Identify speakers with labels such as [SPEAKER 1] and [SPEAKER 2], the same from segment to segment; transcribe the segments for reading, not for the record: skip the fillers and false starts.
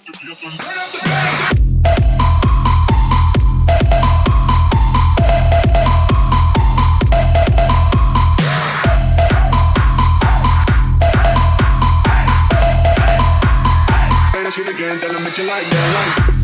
[SPEAKER 1] Shit again, tell them what you like, yeah, like.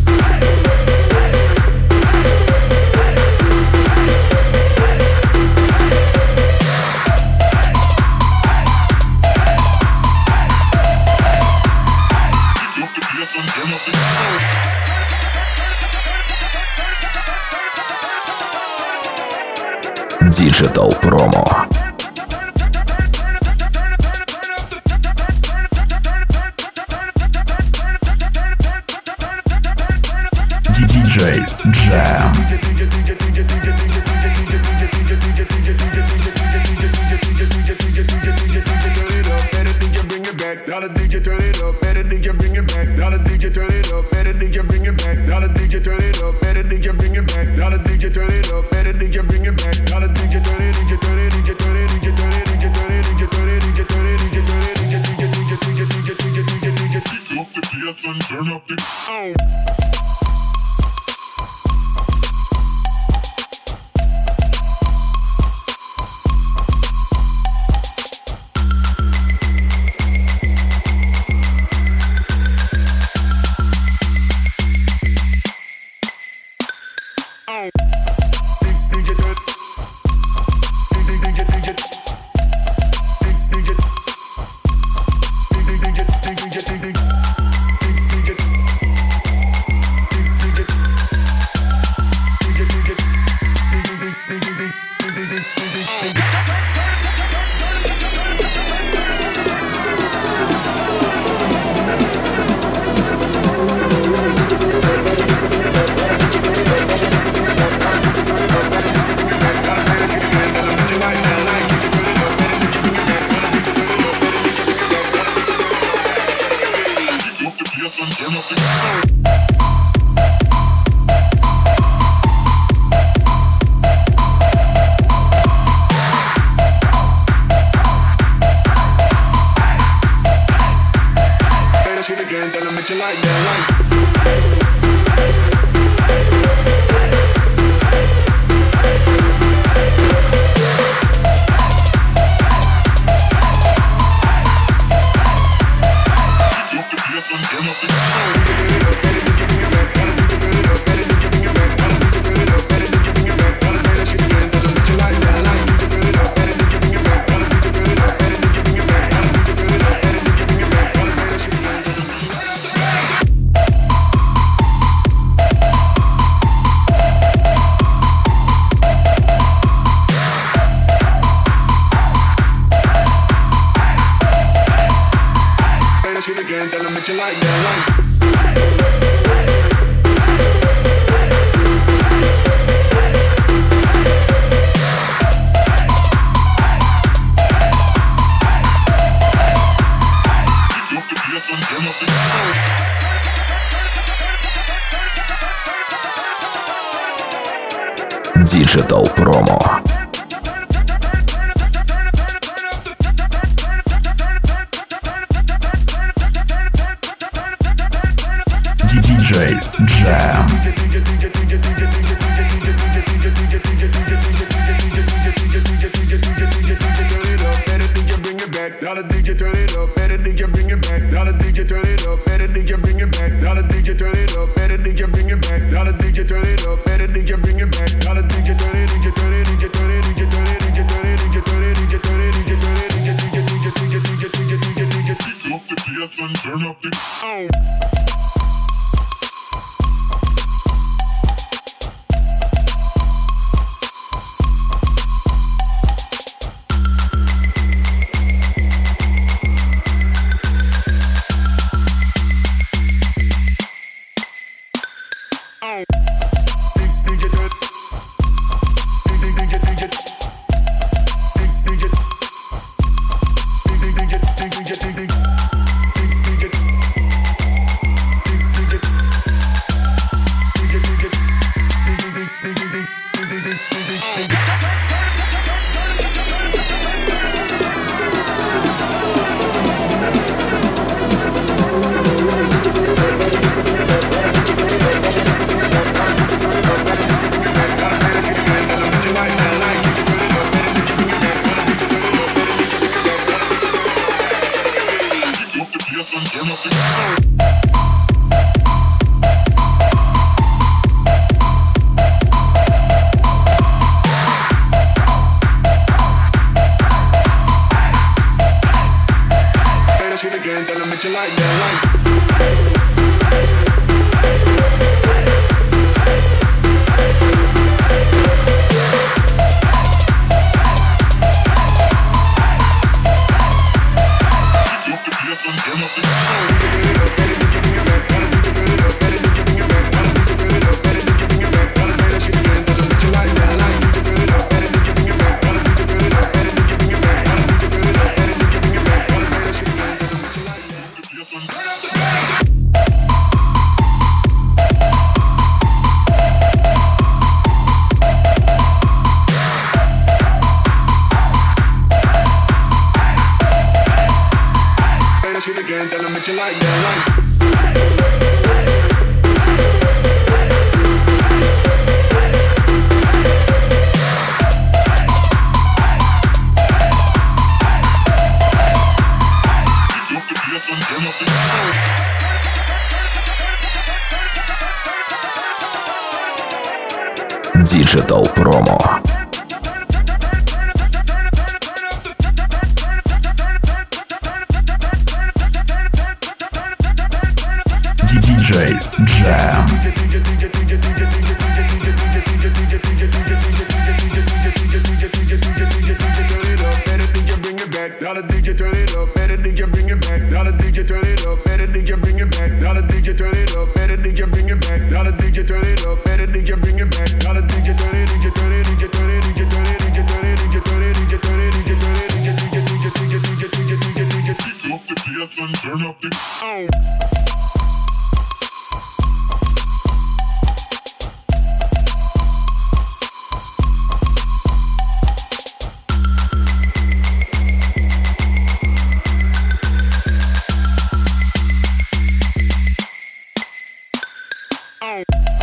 [SPEAKER 2] Digital Promo. DJ Jam.
[SPEAKER 1] Dollar DJ turn it up, better DJ bring it back. Dollar DJ turn it up, better DJ bring it back. Dollar DJ turn it up, better DJ bring it back. Dollar DJ turn it up, better DJ bring it back. Dollar DJ turn it, DJ turn it, DJ turn it, DJ turn it, DJ turn it, DJ turn it, DJ turn it, DJ turn it, DJ DJ DJ DJ DJ DJ DJ DJ DJ up the PS and turn up the
[SPEAKER 2] Digital Promo. DJ Jam.
[SPEAKER 1] Dollar DJ turn it up, better DJ bring it back. Dollar DJ turn it up, better DJ bring it back. Dollar DJ turn it up, better DJ bring it back. Dollar DJ turn it up, better DJ bring it back. Dollar DJ turn it, DJ turn it, DJ turn it, DJ turn it, DJ turn it, DJ turn it, DJ turn it, DJ turn it, DJ DJ DJ DJ DJ DJ DJ DJ up the PS and turn up the like that.
[SPEAKER 2] Digital Promo. DJ Jam.
[SPEAKER 1] Dollar DJ turn it up, better DJ bring it back. Dollar DJ turn it up, better DJ bring it back. Dollar DJ turn it up, better DJ bring it back. Dollar DJ turn it up, better DJ bring it back. Dollar DJ turn it, DJ turn it, DJ turn it, DJ turn it, DJ turn it, DJ turn it, DJ turn it, DJ turn it, DJ DJ DJ DJ DJ DJ DJ DJ up the PS and turn up the Oh.